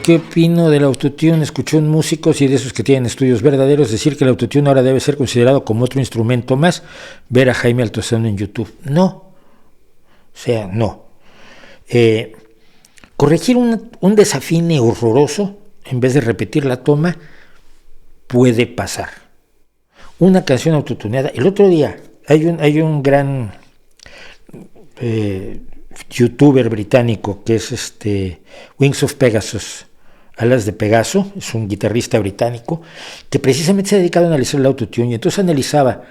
¿Qué opino del autotune? Escuché un músico y de esos que tienen estudios verdaderos decir que el autotune ahora debe ser considerado como otro instrumento más. Ver a Jaime Altozano en YouTube. No. O sea, no. Corregir un desafine horroroso en vez de repetir la toma puede pasar. Una canción autotuneada. El otro día hay un gran youtuber británico que es Wings of Pegasus, Alas de Pegaso, es un guitarrista británico que precisamente se ha dedicado a analizar el autotune, y entonces analizaba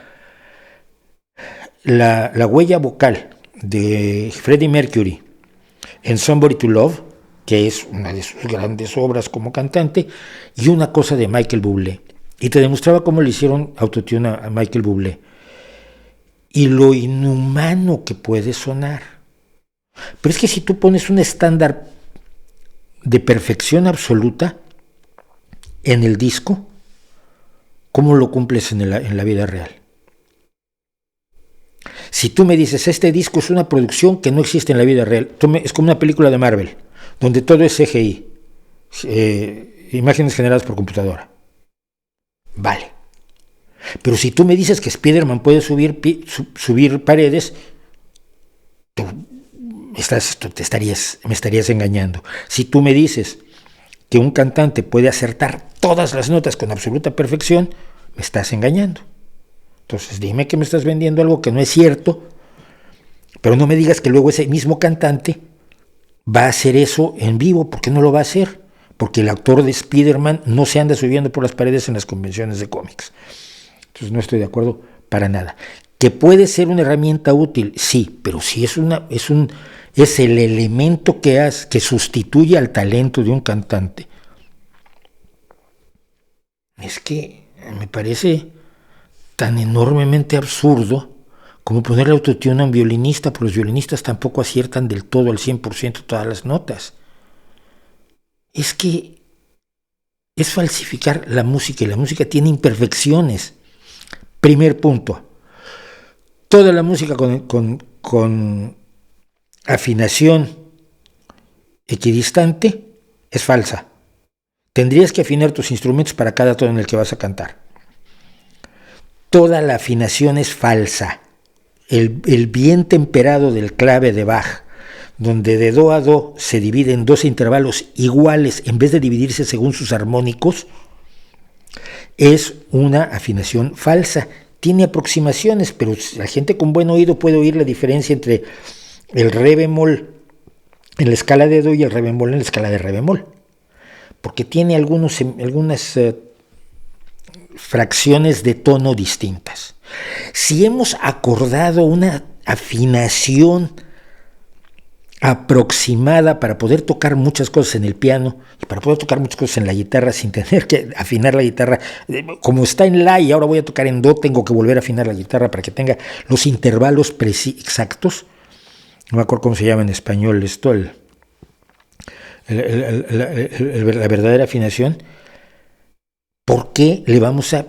la huella vocal de Freddie Mercury en Somebody to Love, que es una de sus grandes obras como cantante, y una cosa de Michael Bublé, y te demostraba cómo le hicieron autotune a Michael Bublé y lo inhumano que puede sonar. Pero es que si tú pones un estándar de perfección absoluta en el disco, ¿cómo lo cumples en la vida real? Si tú me dices, este disco es una producción que no existe en la vida real, es como una película de Marvel, donde todo es CGI, imágenes generadas por computadora. Vale. Pero si tú me dices que Spider-Man puede subir paredes, me estarías engañando. Si tú me dices que un cantante puede acertar todas las notas con absoluta perfección, me estás engañando. Entonces dime que me estás vendiendo algo que no es cierto, pero no me digas que luego ese mismo cantante va a hacer eso en vivo, porque no lo va a hacer, porque el actor de Spider-Man no se anda subiendo por las paredes en las convenciones de cómics. Entonces no estoy de acuerdo para nada. ¿Que puede ser una herramienta útil? Sí, pero si es el elemento que sustituye al talento de un cantante. Es que me parece tan enormemente absurdo como ponerle autotune a un violinista, porque los violinistas tampoco aciertan del todo al 100% todas las notas. Es que es falsificar la música, y la música tiene imperfecciones. Primer punto. Toda la música con afinación equidistante es falsa. Tendrías que afinar tus instrumentos para cada tono en el que vas a cantar. Toda la afinación es falsa. El bien temperado del clave de Bach, donde de do a do se divide en dos intervalos iguales en vez de dividirse según sus armónicos, es una afinación falsa. Tiene aproximaciones, pero la gente con buen oído puede oír la diferencia entre el re bemol en la escala de do y el re bemol en la escala de re bemol, porque tiene algunas fracciones de tono distintas. Si hemos acordado una afinación aproximada para poder tocar muchas cosas en el piano y para poder tocar muchas cosas en la guitarra sin tener que afinar la guitarra, como está en la y ahora voy a tocar en do, tengo que volver a afinar la guitarra para que tenga los intervalos exactos. No me acuerdo cómo se llama en español esto, la verdadera afinación. ¿Por qué le vamos a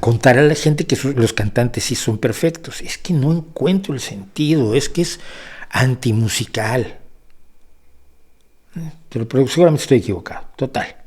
contar a la gente que los cantantes sí son perfectos? Es que no encuentro el sentido, es que es antimusical. Pero seguramente estoy equivocado, total.